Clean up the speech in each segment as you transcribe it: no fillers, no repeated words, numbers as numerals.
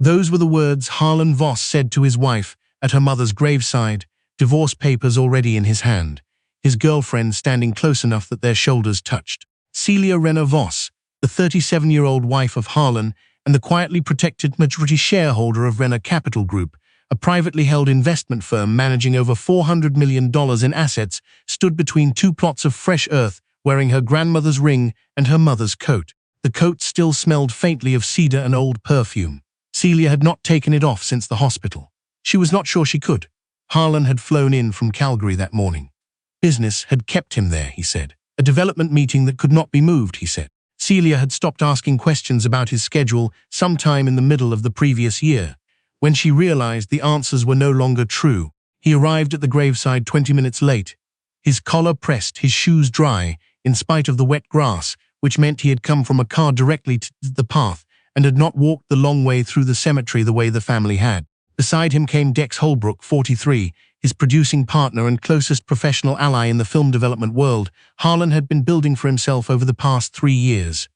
Those were the words Harlan Voss said to his wife at her mother's graveside, divorce papers already in his hand, his girlfriend standing close enough that their shoulders touched. Celia Renner Voss, the 37-year-old wife of Harlan and the quietly protected majority shareholder of Renner Capital Group, a privately held investment firm managing over $400 million in assets, stood between two plots of fresh earth, wearing her grandmother's ring and her mother's coat. The coat still smelled faintly of cedar and old perfume. Celia had not taken it off since the hospital. She was not sure she could. Harlan had flown in from Calgary that morning. Business had kept him there, he said. A development meeting that could not be moved, he said. Celia had stopped asking questions about his schedule sometime in the middle of the previous year. When she realized the answers were no longer true, he arrived at the graveside 20 minutes late. His collar pressed, his shoes dry, in spite of the wet grass, which meant he had come from a car directly to the path and had not walked the long way through the cemetery the way the family had. Beside him came Dex Holbrook, 43, his producing partner and closest professional ally in the film development world. Harlan had been building for himself over the past 3 years.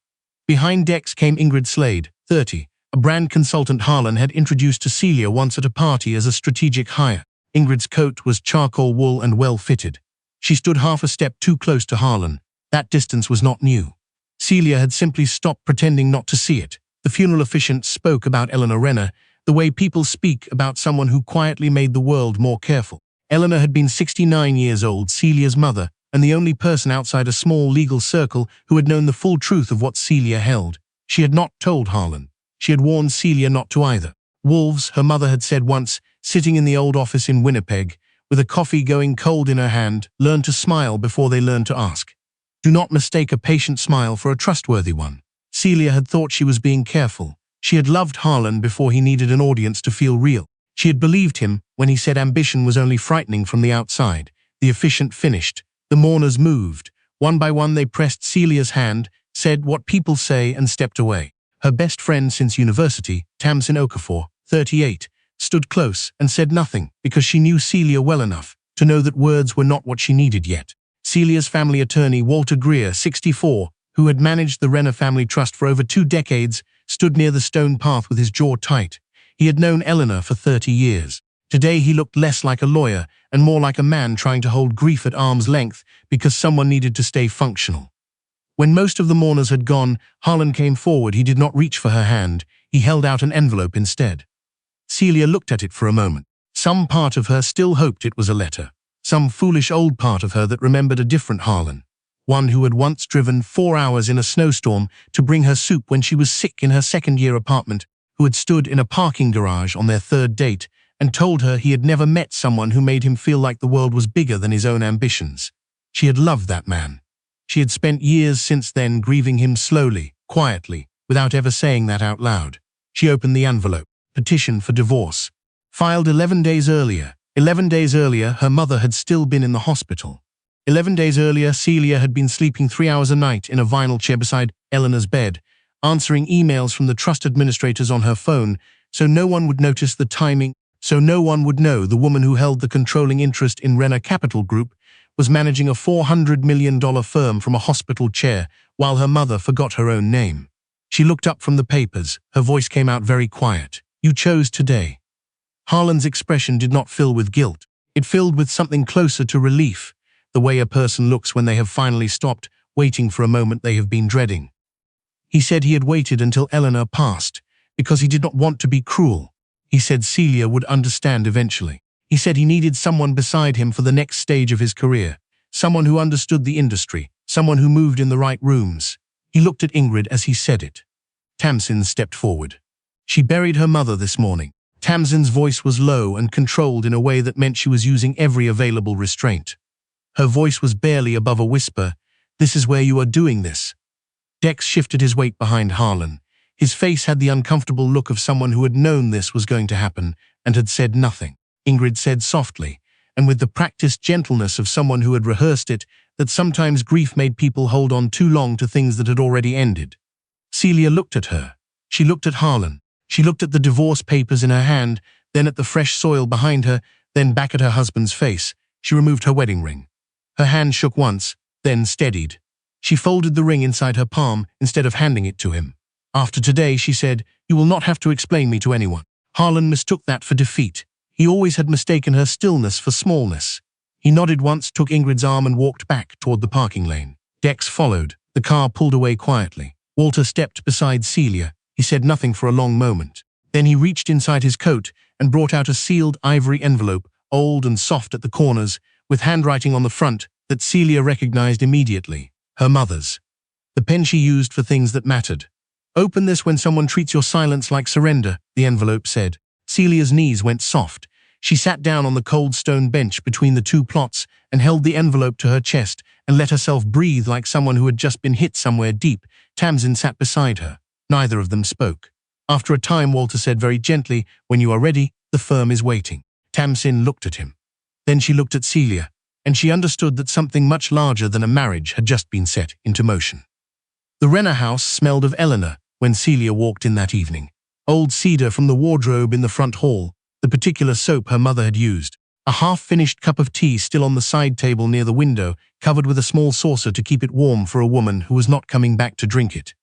Behind Dex came Ingrid Slade, 30, a brand consultant Harlan had introduced to Celia once at a party as a strategic hire. Ingrid's coat was charcoal wool and well-fitted. She stood half a step too close to Harlan. That distance was not new. Celia had simply stopped pretending not to see it. The funeral officiant spoke about Eleanor Renner, the way people speak about someone who quietly made the world more careful. Eleanor had been 69 years old, Celia's mother, and the only person outside a small legal circle who had known the full truth of what Celia held. She had not told Harlan. She had warned Celia not to either. Wolves, her mother had said once, sitting in the old office in Winnipeg, with a coffee going cold in her hand, learned to smile before they learned to ask. Do not mistake a patient smile for a trustworthy one. Celia had thought she was being careful. She had loved Harlan before he needed an audience to feel real. She had believed him when he said ambition was only frightening from the outside. The officiant finished. The mourners moved. One by one they pressed Celia's hand, said what people say, and stepped away. Her best friend since university, Tamsin Okafor, 38, stood close and said nothing because she knew Celia well enough to know that words were not what she needed yet. Celia's family attorney, Walter Greer, 64, who had managed the Renner family trust for over 2 decades, stood near the stone path with his jaw tight. He had known Eleanor for 30 years. Today he looked less like a lawyer and more like a man trying to hold grief at arm's length because someone needed to stay functional. When most of the mourners had gone, Harlan came forward. He did not reach for her hand. He held out an envelope instead. Celia looked at it for a moment. Some part of her still hoped it was a letter. Some foolish old part of her that remembered a different Harlan. One who had once driven 4 hours in a snowstorm to bring her soup when she was sick in her second-year apartment, who had stood in a parking garage on their 3rd date and told her he had never met someone who made him feel like the world was bigger than his own ambitions. She had loved that man. She had spent years since then grieving him slowly, quietly, without ever saying that out loud. She opened the envelope. Petition for divorce. Filed 11 days earlier. 11 days earlier, her mother had still been in the hospital. 11 days earlier, Celia had been sleeping 3 hours a night in a vinyl chair beside Eleanor's bed, answering emails from the trust administrators on her phone, so no one would notice the timing, so no one would know the woman who held the controlling interest in Renner Capital Group was managing a $400 million firm from a hospital chair while her mother forgot her own name. She looked up from the papers. Her voice came out very quiet. You chose today. Harlan's expression did not fill with guilt. It filled with something closer to relief, the way a person looks when they have finally stopped waiting for a moment they have been dreading. He said he had waited until Eleanor passed because he did not want to be cruel. He said Celia would understand eventually. He said he needed someone beside him for the next stage of his career, someone who understood the industry, someone who moved in the right rooms. He looked at Ingrid as he said it. Tamsin stepped forward. She buried her mother this morning. Tamsin's voice was low and controlled in a way that meant she was using every available restraint. Her voice was barely above a whisper. This is where you are doing this. Dex shifted his weight behind Harlan. His face had the uncomfortable look of someone who had known this was going to happen and had said nothing. Ingrid said softly, and with the practiced gentleness of someone who had rehearsed it, that sometimes grief made people hold on too long to things that had already ended. Celia looked at her. She looked at Harlan. She looked at the divorce papers in her hand, then at the fresh soil behind her, then back at her husband's face. She removed her wedding ring. Her hand shook once, then steadied. She folded the ring inside her palm instead of handing it to him. After today, she said, you will not have to explain me to anyone. Harlan mistook that for defeat. He always had mistaken her stillness for smallness. He nodded once, took Ingrid's arm and walked back toward the parking lane. Dex followed. The car pulled away quietly. Walter stepped beside Celia. He said nothing for a long moment. Then he reached inside his coat and brought out a sealed ivory envelope, old and soft at the corners, with handwriting on the front that Celia recognized immediately. Her mother's. The pen she used for things that mattered. Open this when someone treats your silence like surrender, the envelope said. Celia's knees went soft. She sat down on the cold stone bench between the two plots and held the envelope to her chest and let herself breathe like someone who had just been hit somewhere deep. Tamsin sat beside her. Neither of them spoke. After a time, Walter said very gently, when you are ready, the firm is waiting. Tamsin looked at him. Then she looked at Celia, and she understood that something much larger than a marriage had just been set into motion. The Renner house smelled of Eleanor when Celia walked in that evening. Old cedar from the wardrobe in the front hall, the particular soap her mother had used, a half-finished cup of tea still on the side table near the window, covered with a small saucer to keep it warm for a woman who was not coming back to drink it.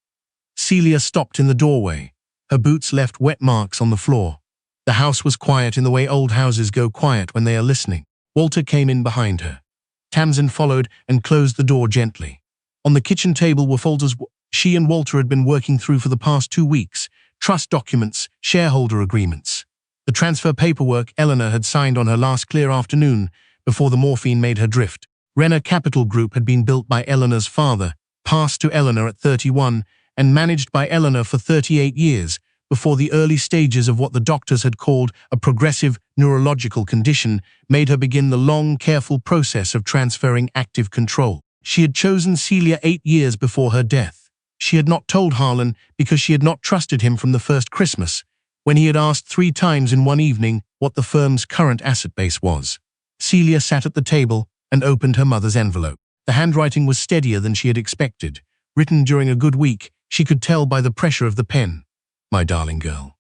Celia stopped in the doorway. Her boots left wet marks on the floor. The house was quiet in the way old houses go quiet when they are listening. Walter came in behind her. Tamsin followed and closed the door gently. On the kitchen table were folders she and Walter had been working through for the past 2 weeks, trust documents, shareholder agreements. The transfer paperwork Eleanor had signed on her last clear afternoon before the morphine made her drift. Renner Capital Group had been built by Eleanor's father, passed to Eleanor at 31, and managed by Eleanor for 38 years, before the early stages of what the doctors had called a progressive neurological condition made her begin the long, careful process of transferring active control. She had chosen Celia 8 years before her death. She had not told Harlan because she had not trusted him from the first Christmas, when he had asked 3 times in one evening what the firm's current asset base was. Celia sat at the table and opened her mother's envelope. The handwriting was steadier than she had expected. Written during a good week, she could tell by the pressure of the pen. My darling girl.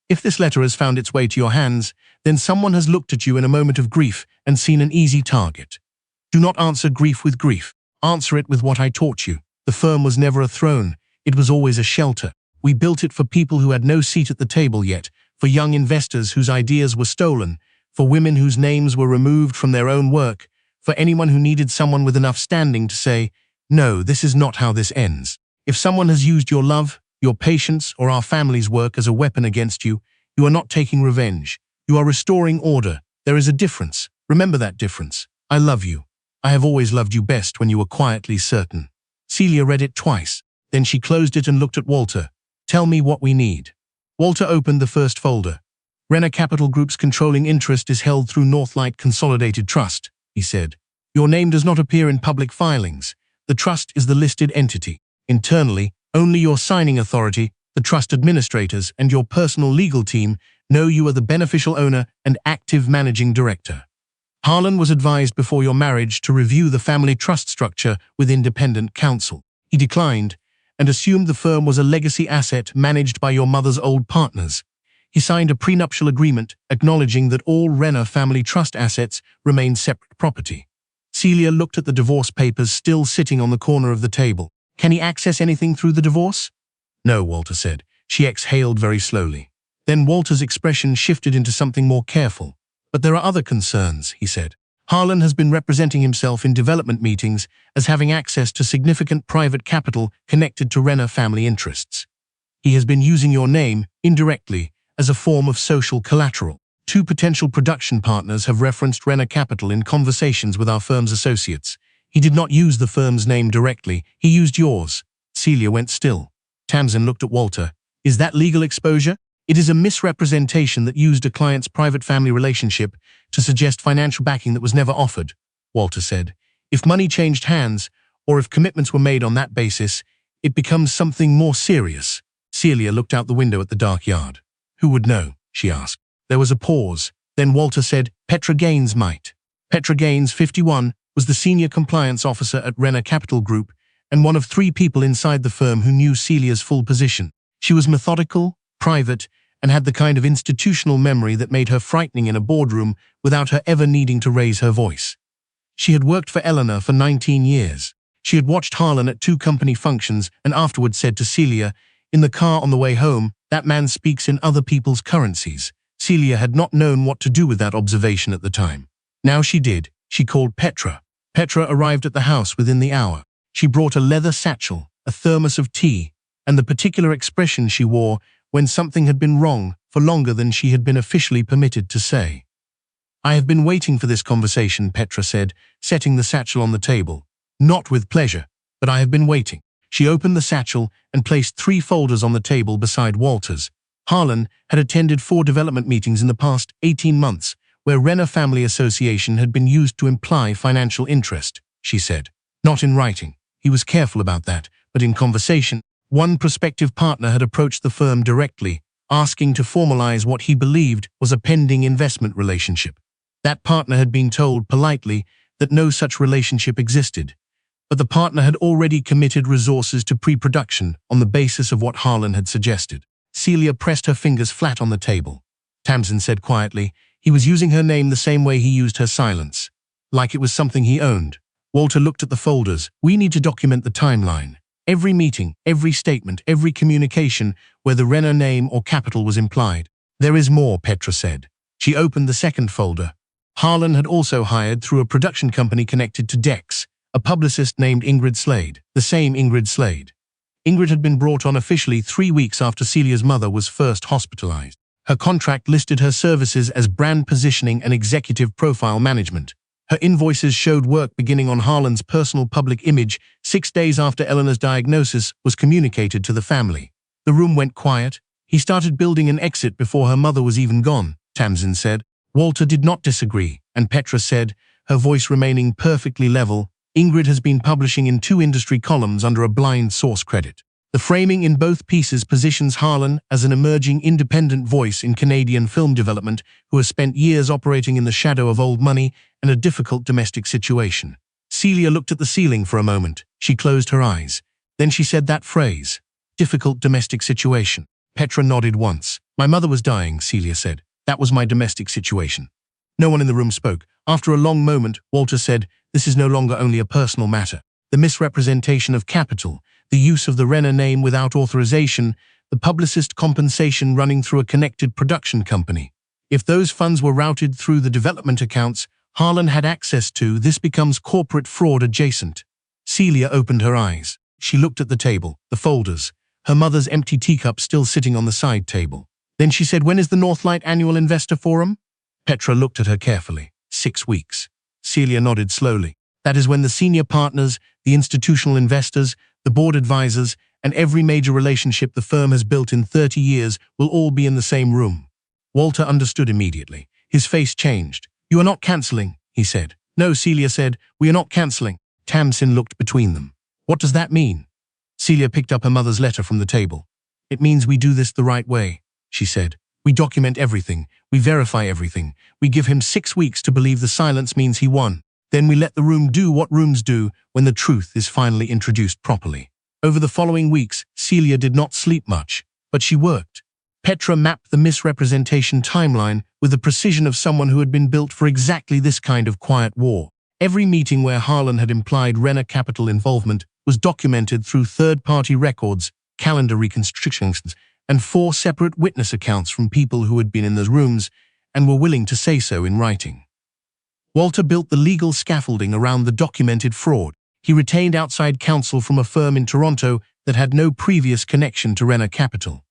If this letter has found its way to your hands, then someone has looked at you in a moment of grief and seen an easy target. Do not answer grief with grief. Answer it with what I taught you. The firm was never a throne. It was always a shelter. We built it for people who had no seat at the table yet, for young investors whose ideas were stolen, for women whose names were removed from their own work, for anyone who needed someone with enough standing to say, no, this is not how this ends. If someone has used your love, your patience, or our family's work as a weapon against you, you are not taking revenge. You are restoring order. There is a difference. Remember that difference. I love you. I have always loved you best when you were quietly certain. Celia read it twice. Then she closed it and looked at Walter. Tell me what we need. Walter opened the first folder. Renner Capital Group's controlling interest is held through Northlight Consolidated Trust, he said. Your name does not appear in public filings. The trust is the listed entity. Internally, only your signing authority, the trust administrators, and your personal legal team know you are the beneficial owner and active managing director. Harlan was advised before your marriage to review the family trust structure with independent counsel. He declined and assumed the firm was a legacy asset managed by your mother's old partners. He signed a prenuptial agreement acknowledging that all Renner family trust assets remained separate property. Celia looked at the divorce papers still sitting on the corner of the table. Can he access anything through the divorce? No, Walter said. She exhaled very slowly. Then Walter's expression shifted into something more careful. But there are other concerns, he said. Harlan has been representing himself in development meetings as having access to significant private capital connected to Renner family interests. He has been using your name, indirectly, as a form of social collateral. 2 potential production partners have referenced Renner Capital in conversations with our firm's associates. He did not use the firm's name directly, he used yours. Celia went still. Tamsin looked at Walter. Is that legal exposure? It is a misrepresentation that used a client's private family relationship to suggest financial backing that was never offered, Walter said. If money changed hands, or if commitments were made on that basis, it becomes something more serious. Celia looked out the window at the dark yard. Who would know? She asked. There was a pause. Then Walter said, Petra Gaines might. Petra Gaines, 51, was the senior compliance officer at Renner Capital Group and one of 3 people inside the firm who knew Celia's full position. She was methodical, private, and had the kind of institutional memory that made her frightening in a boardroom without her ever needing to raise her voice. She had worked for Eleanor for 19 years. She had watched Harlan at 2 company functions and afterward said to Celia, In the car on the way home, that man speaks in other people's currencies. Celia had not known what to do with that observation at the time. Now she did. She called Petra. Petra arrived at the house within the hour. She brought a leather satchel, a thermos of tea, and the particular expression she wore when something had been wrong for longer than she had been officially permitted to say. "I have been waiting for this conversation," Petra said, setting the satchel on the table. "Not with pleasure, but I have been waiting." She opened the satchel and placed 3 folders on the table beside Walter's. Harlan had attended 4 development meetings in the past 18 months, where Renner Family Association had been used to imply financial interest, she said. Not in writing. He was careful about that, but in conversation, one prospective partner had approached the firm directly, asking to formalize what he believed was a pending investment relationship. That partner had been told politely that no such relationship existed, but the partner had already committed resources to pre-production on the basis of what Harlan had suggested. Celia pressed her fingers flat on the table. Tamsin said quietly, he was using her name the same way he used her silence, like it was something he owned. Walter looked at the folders. "We need to document the timeline. Every meeting, every statement, every communication where the Renner name or capital was implied." "There is more," Petra said. She opened the second folder. Harlan had also hired through a production company connected to Dex, a publicist named Ingrid Slade, the same Ingrid Slade. Ingrid had been brought on officially 3 weeks after Celia's mother was first hospitalized. Her contract listed her services as brand positioning and executive profile management. Her invoices showed work beginning on Harlan's personal public image 6 days after Eleanor's diagnosis was communicated to the family. The room went quiet. "He started building an exit before her mother was even gone," Tamsin said. Walter did not disagree, and Petra said, her voice remaining perfectly level, "Ingrid has been publishing in 2 industry columns under a blind source credit. The framing in both pieces positions Harlan as an emerging independent voice in Canadian film development who has spent years operating in the shadow of old money and a difficult domestic situation." Celia looked at the ceiling for a moment. She closed her eyes. Then she said that phrase, difficult domestic situation. Petra nodded once. "My mother was dying," Celia said. "That was my domestic situation." No one in the room spoke. After a long moment, Walter said, "This is no longer only a personal matter. The misrepresentation of capital, the use of the Renner name without authorization, the publicist compensation running through a connected production company. If those funds were routed through the development accounts Harlan had access to, this becomes corporate fraud adjacent." Celia opened her eyes. She looked at the table, the folders, her mother's empty teacup still sitting on the side table. Then she said, "When is the Northlight Annual Investor Forum?" Petra looked at her carefully. 6 weeks. Celia nodded slowly. "That is when the senior partners, the institutional investors, the board advisors, and every major relationship the firm has built in 30 years will all be in the same room." Walter understood immediately. His face changed. "You are not cancelling," he said. "No," Celia said, "we are not cancelling." Tamsin looked between them. "What does that mean?" Celia picked up her mother's letter from the table. "It means we do this the right way," she said. "We document everything. We verify everything. We give him 6 weeks to believe the silence means he won. Then we let the room do what rooms do when the truth is finally introduced properly." Over the following weeks, Celia did not sleep much, but she worked. Petra mapped the misrepresentation timeline with the precision of someone who had been built for exactly this kind of quiet war. Every meeting where Harlan had implied Renner capital involvement was documented through third-party records, calendar reconstructions, and 4 separate witness accounts from people who had been in those rooms and were willing to say so in writing. Walter built the legal scaffolding around the documented fraud. He retained outside counsel from a firm in Toronto that had no previous connection to Renner Capital,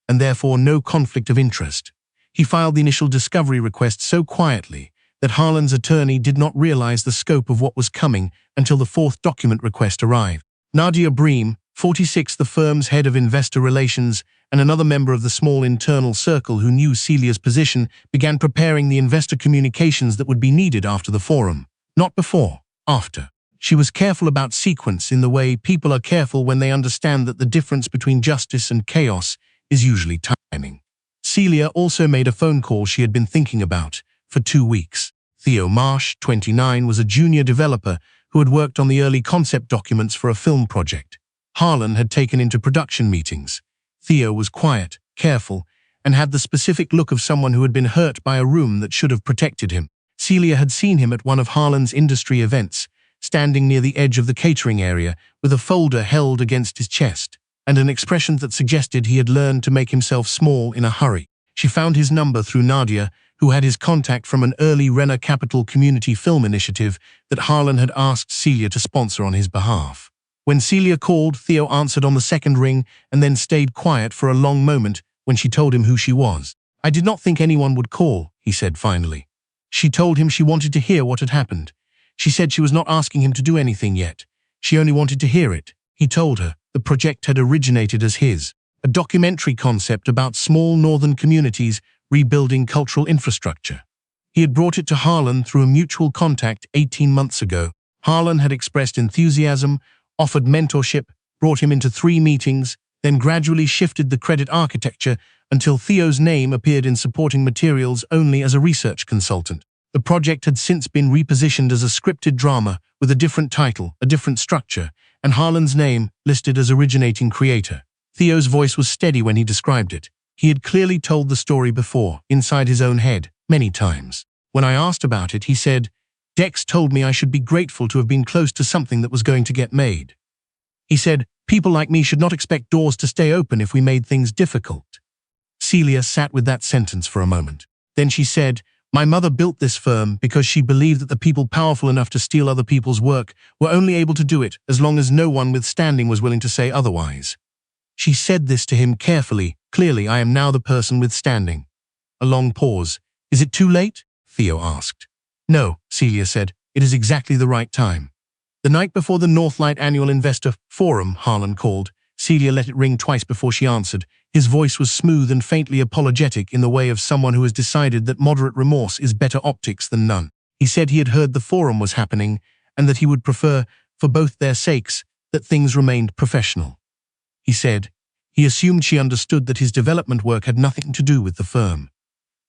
and therefore no conflict of interest. He filed the initial discovery request so quietly that Harlan's attorney did not realize the scope of what was coming until the 4th document request arrived. Nadia Bream, 46, the firm's head of investor relations, and another member of the small internal circle who knew Celia's position, began preparing the investor communications that would be needed after the forum. Not before, after. She was careful about sequence in the way people are careful when they understand that the difference between justice and chaos is usually timing. Celia also made a phone call she had been thinking about for 2 weeks. Theo Marsh, 29, was a junior developer who had worked on the early concept documents for a film project. Harlan had taken into production meetings. Theo was quiet, careful, and had the specific look of someone who had been hurt by a room that should have protected him. Celia had seen him at one of Harlan's industry events, standing near the edge of the catering area with a folder held against his chest. and an expression that suggested he had learned to make himself small in a hurry. She found his number through Nadia, who had his contact from an early Renner Capital community film initiative that Harlan had asked Celia to sponsor on his behalf. When Celia called, Theo answered on the second ring and then stayed quiet for a long moment when she told him who she was. "I did not think anyone would call," he said finally. She told him she wanted to hear what had happened. She said she was not asking him to do anything yet. She only wanted to hear it. He told her the project had originated as his, a documentary concept about small northern communities rebuilding cultural infrastructure. He had brought it to Harlan through a mutual contact 18 months ago. Harlan had expressed enthusiasm, offered mentorship, brought him into 3 meetings, then gradually shifted the credit architecture until Theo's name appeared in supporting materials only as a research consultant. The project had since been repositioned as a scripted drama with a different title, a different structure, and Harlan's name listed as originating creator. Theo's voice was steady when he described it. He had clearly told the story before, inside his own head, many times. When I asked about it, he said, "Dex told me I should be grateful to have been close to something that was going to get made." He said, "People like me should not expect doors to stay open if we made things difficult." Celia sat with that sentence for a moment. Then she said, "My mother built this firm because she believed that the people powerful enough to steal other people's work were only able to do it as long as no one with standing was willing to say otherwise." She said this to him carefully. "Clearly, I am now the person with standing." A long pause. "Is it too late?" Theo asked. "No," Celia said. "It is exactly the right time." The night before the Northlight Annual Investor Forum, Harlan called. Celia let it ring twice before she answered. His voice was smooth and faintly apologetic in the way of someone who has decided that moderate remorse is better optics than none. He said he had heard the forum was happening and that he would prefer, for both their sakes, that things remained professional. He said he assumed she understood that his development work had nothing to do with the firm.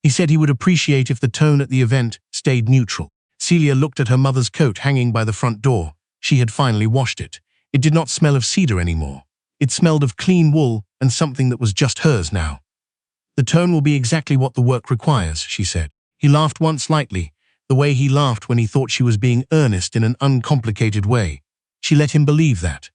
He said he would appreciate if the tone at the event stayed neutral. Celia looked at her mother's coat hanging by the front door. She had finally washed it. It did not smell of cedar anymore. It smelled of clean wool and something that was just hers now. "The tone will be exactly what the work requires," she said. He laughed once lightly, the way he laughed when he thought she was being earnest in an uncomplicated way. She let him believe that.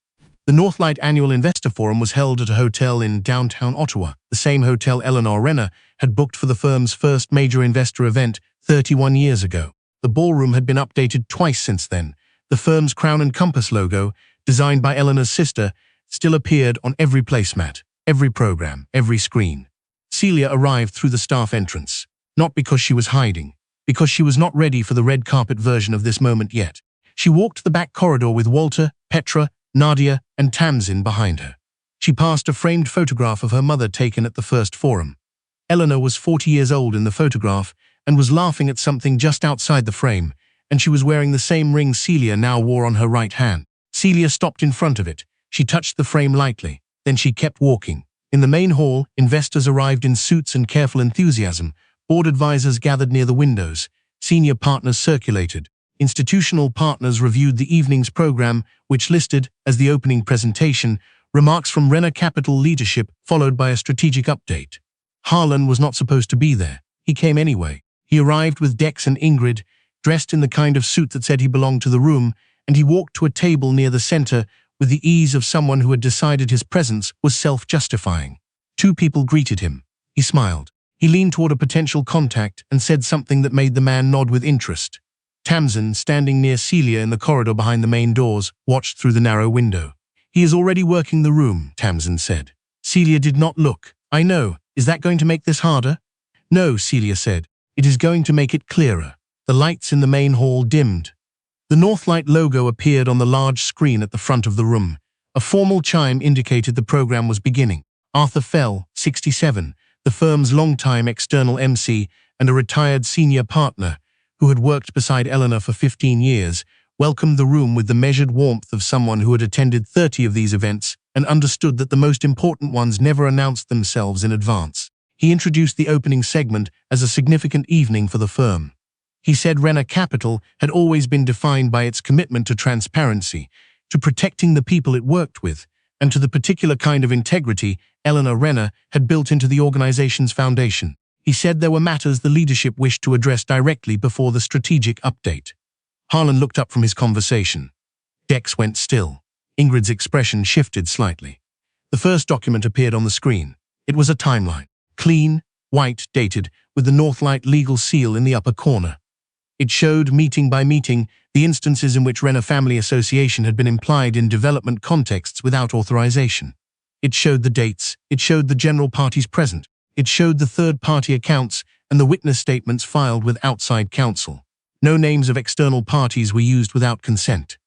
The Northlight Annual Investor Forum was held at a hotel in downtown Ottawa, the same hotel Eleanor Renner had booked for the firm's first major investor event 31 years ago. The ballroom had been updated twice since then. The firm's crown and compass logo, designed by Eleanor's sister, still appeared on every placemat, every program, every screen. Celia arrived through the staff entrance, not because she was hiding, because she was not ready for the red carpet version of this moment yet. She walked the back corridor with Walter, Petra, Nadia, and Tamsin behind her. She passed a framed photograph of her mother taken at the first forum. Eleanor was 40 years old in the photograph and was laughing at something just outside the frame, and she was wearing the same ring Celia now wore on her right hand. Celia stopped in front of it. She touched the frame lightly, then she kept walking. In the main hall, investors arrived in suits and careful enthusiasm. Board advisors gathered near the windows. Senior partners circulated. Institutional partners reviewed the evening's program, which listed, as the opening presentation, remarks from Renner Capital leadership followed by a strategic update. Harlan was not supposed to be there. He came anyway. He arrived with Dex and Ingrid, dressed in the kind of suit that said he belonged to the room, and he walked to a table near the center with the ease of someone who had decided his presence was self-justifying. 2 people greeted him. He smiled. He leaned toward a potential contact and said something that made the man nod with interest. Tamsin, standing near Celia in the corridor behind the main doors, watched through the narrow window. "He is already working the room," Tamsin said. Celia did not look. "I know. Is that going to make this harder?" "No," Celia said. "It is going to make it clearer." The lights in the main hall dimmed. The Northlight logo appeared on the large screen at the front of the room. A formal chime indicated the program was beginning. Arthur Fell, 67, the firm's longtime external MC and a retired senior partner, who had worked beside Eleanor for 15 years, welcomed the room with the measured warmth of someone who had attended 30 of these events and understood that the most important ones never announced themselves in advance. He introduced the opening segment as a significant evening for the firm. He said Renner Capital had always been defined by its commitment to transparency, to protecting the people it worked with, and to the particular kind of integrity Eleanor Renner had built into the organization's foundation. He said there were matters the leadership wished to address directly before the strategic update. Harlan looked up from his conversation. Dex went still. Ingrid's expression shifted slightly. The first document appeared on the screen. It was a timeline. Clean, white, dated, with the Northlight legal seal in the upper corner. It showed, meeting by meeting, the instances in which Renner Family Association had been implied in development contexts without authorization. It showed the dates, it showed the general parties present, it showed the third-party accounts and the witness statements filed with outside counsel. No names of external parties were used without consent.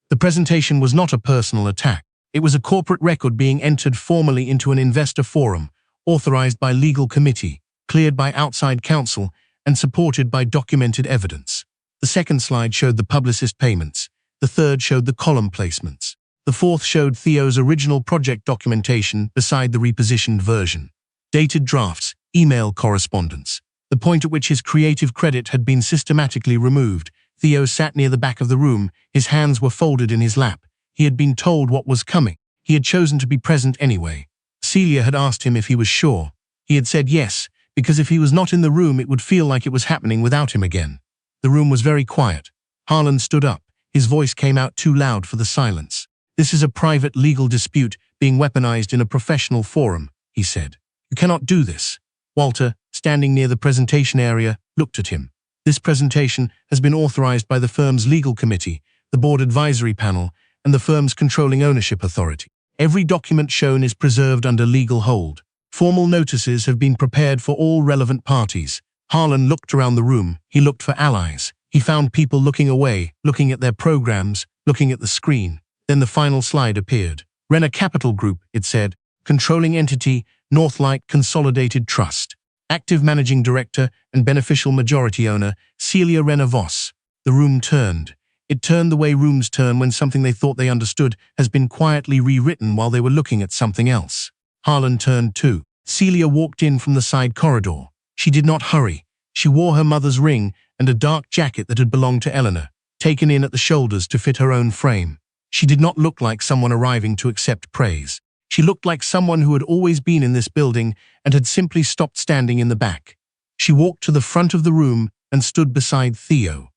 The presentation was not a personal attack. It was a corporate record being entered formally into an investor forum, authorized by legal committee, cleared by outside counsel, and supported by documented evidence. The second slide showed the publicist payments. The third showed the column placements. The fourth showed Theo's original project documentation beside the repositioned version. Dated drafts, email correspondence. The point at which his creative credit had been systematically removed. Theo sat near the back of the room. His hands were folded in his lap. He had been told what was coming. He had chosen to be present anyway. Celia had asked him if he was sure. He had said yes, because if he was not in the room it would feel like it was happening without him again. The room was very quiet. Harlan stood up. His voice came out too loud for the silence. "This is a private legal dispute being weaponized in a professional forum," he said. "You cannot do this." Walter, standing near the presentation area, looked at him. "This presentation has been authorized by the firm's legal committee, the board advisory panel, and the firm's controlling ownership authority. Every document shown is preserved under legal hold. Formal notices have been prepared for all relevant parties." Harlan looked around the room. He looked for allies. He found people looking away, looking at their programs, looking at the screen. Then the final slide appeared. "Renner Capital Group," it said. "Controlling entity, Northlight Consolidated Trust. Active Managing Director and Beneficial Majority Owner, Celia Renner Voss." The room turned. It turned the way rooms turn when something they thought they understood has been quietly rewritten while they were looking at something else. Harlan turned too. Celia walked in from the side corridor. She did not hurry. She wore her mother's ring and a dark jacket that had belonged to Eleanor, taken in at the shoulders to fit her own frame. She did not look like someone arriving to accept praise. She looked like someone who had always been in this building and had simply stopped standing in the back. She walked to the front of the room and stood beside Theo.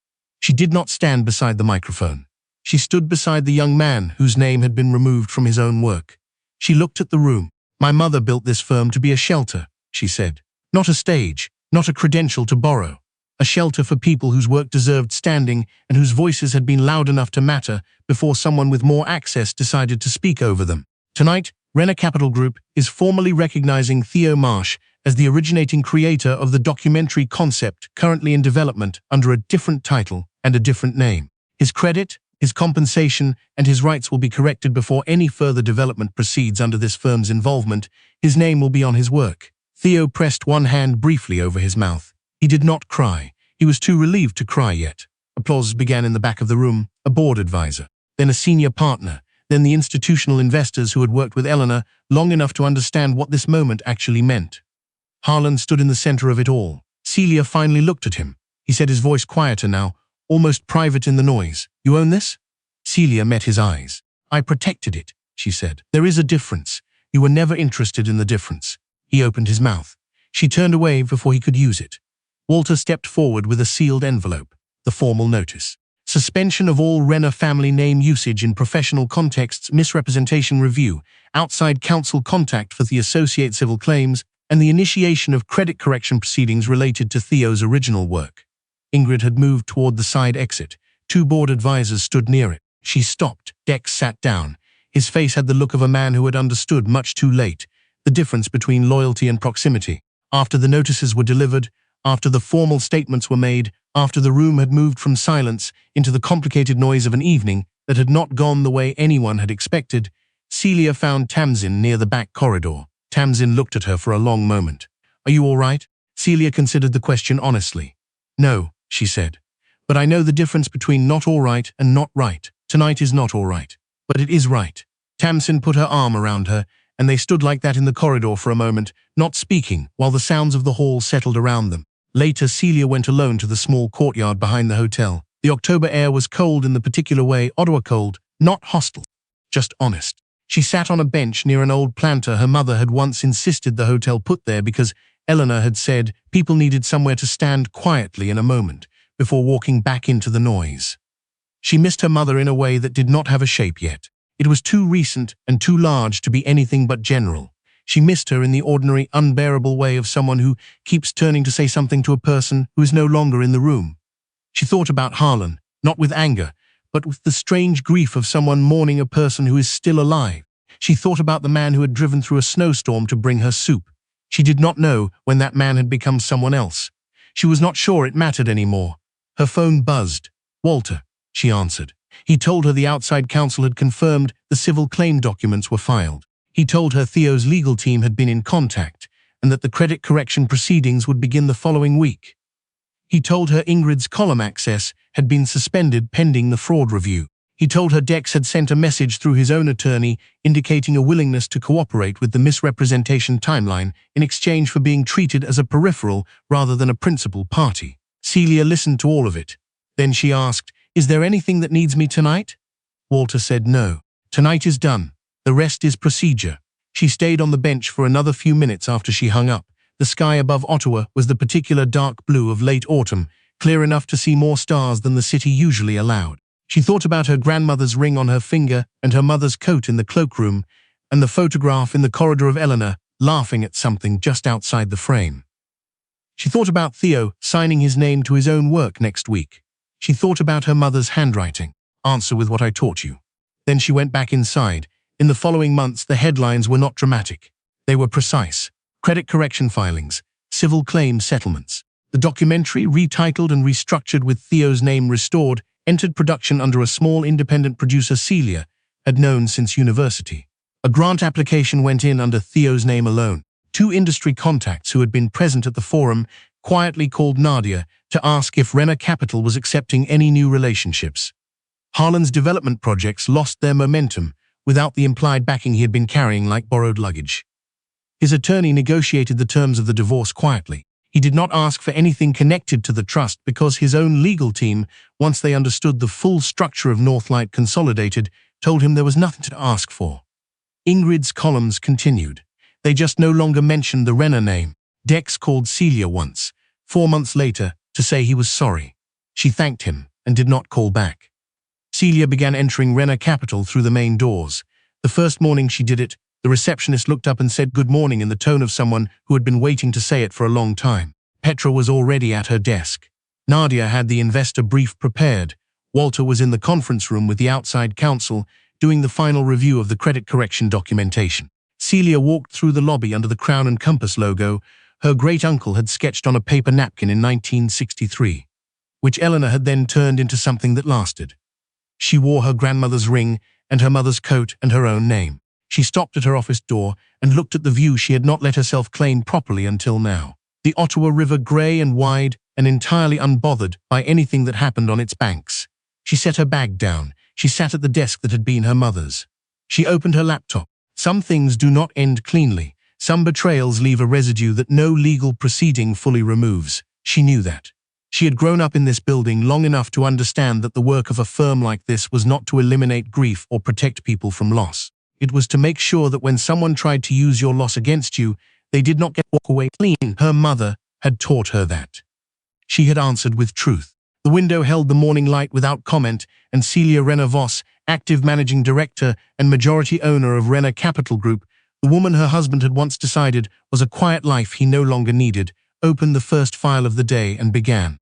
She did not stand beside the microphone. She stood beside the young man whose name had been removed from his own work. She looked at the room. "My mother built this firm to be a shelter," she said. "Not a stage, not a credential to borrow. A shelter for people whose work deserved standing and whose voices had been loud enough to matter before someone with more access decided to speak over them. Tonight, Renner Capital Group is formally recognizing Theo Marsh as the originating creator of the documentary concept currently in development under a different title and a different name. His credit, his compensation, and his rights will be corrected before any further development proceeds under this firm's involvement. His name will be on his work." Theo pressed one hand briefly over his mouth. He did not cry. He was too relieved to cry yet. Applause began in the back of the room, a board advisor, then a senior partner, then the institutional investors who had worked with Eleanor long enough to understand what this moment actually meant. Harlan stood in the center of it all. Celia finally looked at him. He said, his voice quieter now, almost private in the noise. "You own this?" Celia met his eyes. "I protected it," she said. "There is a difference. You were never interested in the difference." He opened his mouth. She turned away before he could use it. Walter stepped forward with a sealed envelope, the formal notice. Suspension of all Renner family name usage in professional contexts, misrepresentation review, outside counsel contact for the associate civil claims, and the initiation of credit correction proceedings related to Theo's original work. Ingrid had moved toward the side exit. Two board advisors stood near it. She stopped. Dex sat down. His face had the look of a man who had understood much too late the difference between loyalty and proximity. After the notices were delivered, after the formal statements were made, after the room had moved from silence into the complicated noise of an evening that had not gone the way anyone had expected, Celia found Tamsin near the back corridor. Tamsin looked at her for a long moment. "Are you all right?" Celia considered the question honestly. "No," she said. "But I know the difference between not all right and not right. Tonight is not all right. But it is right." Tamsin put her arm around her, and they stood like that in the corridor for a moment, not speaking, while the sounds of the hall settled around them. Later, Celia went alone to the small courtyard behind the hotel. The October air was cold in the particular way Ottawa cold, not hostile, just honest. She sat on a bench near an old planter her mother had once insisted the hotel put there because Eleanor had said people needed somewhere to stand quietly in a moment before walking back into the noise. She missed her mother in a way that did not have a shape yet. It was too recent and too large to be anything but general. She missed her in the ordinary, unbearable way of someone who keeps turning to say something to a person who is no longer in the room. She thought about Harlan, not with anger, but with the strange grief of someone mourning a person who is still alive. She thought about the man who had driven through a snowstorm to bring her soup. She did not know when that man had become someone else. She was not sure it mattered anymore. Her phone buzzed. "Walter," she answered. He told her the outside counsel had confirmed the civil claim documents were filed. He told her Theo's legal team had been in contact and that the credit correction proceedings would begin the following week. He told her Ingrid's column access had been suspended pending the fraud review. He told her Dex had sent a message through his own attorney indicating a willingness to cooperate with the misrepresentation timeline in exchange for being treated as a peripheral rather than a principal party. Celia listened to all of it. Then she asked, "Is there anything that needs me tonight?" Walter said no. "Tonight is done. The rest is procedure." She stayed on the bench for another few minutes after she hung up. The sky above Ottawa was the particular dark blue of late autumn, clear enough to see more stars than the city usually allowed. She thought about her grandmother's ring on her finger and her mother's coat in the cloakroom, and the photograph in the corridor of Eleanor laughing at something just outside the frame. She thought about Theo signing his name to his own work next week. She thought about her mother's handwriting. "Answer with what I taught you." Then she went back inside. In the following months, the headlines were not dramatic. They were precise. Credit correction filings, civil claim settlements. The documentary, retitled and restructured with Theo's name restored, entered production under a small independent producer Celia had known since university. A grant application went in under Theo's name alone. 2 industry contacts who had been present at the forum quietly called Nadia to ask if Renner Capital was accepting any new relationships. Harlan's development projects lost their momentum without the implied backing he had been carrying like borrowed luggage. His attorney negotiated the terms of the divorce quietly. He did not ask for anything connected to the trust because his own legal team, once they understood the full structure of Northlight Consolidated, told him there was nothing to ask for. Ingrid's columns continued. They just no longer mentioned the Renner name. Dex called Celia once, 4 months later, to say he was sorry. She thanked him and did not call back. Celia began entering Renner Capital through the main doors. The first morning she did it, the receptionist looked up and said good morning in the tone of someone who had been waiting to say it for a long time. Petra was already at her desk. Nadia had the investor brief prepared. Walter was in the conference room with the outside counsel, doing the final review of the credit correction documentation. Celia walked through the lobby under the Crown and Compass logo her great-uncle had sketched on a paper napkin in 1963, which Eleanor had then turned into something that lasted. She wore her grandmother's ring and her mother's coat and her own name. She stopped at her office door and looked at the view she had not let herself claim properly until now. The Ottawa River, grey and wide and entirely unbothered by anything that happened on its banks. She set her bag down. She sat at the desk that had been her mother's. She opened her laptop. Some things do not end cleanly. Some betrayals leave a residue that no legal proceeding fully removes. She knew that. She had grown up in this building long enough to understand that the work of a firm like this was not to eliminate grief or protect people from loss. It was to make sure that when someone tried to use your loss against you, they did not walk away clean. Her mother had taught her that. She had answered with truth. The window held the morning light without comment, and Celia Renner Voss, active managing director and majority owner of Renner Capital Group, the woman her husband had once decided was a quiet life he no longer needed, opened the first file of the day and began.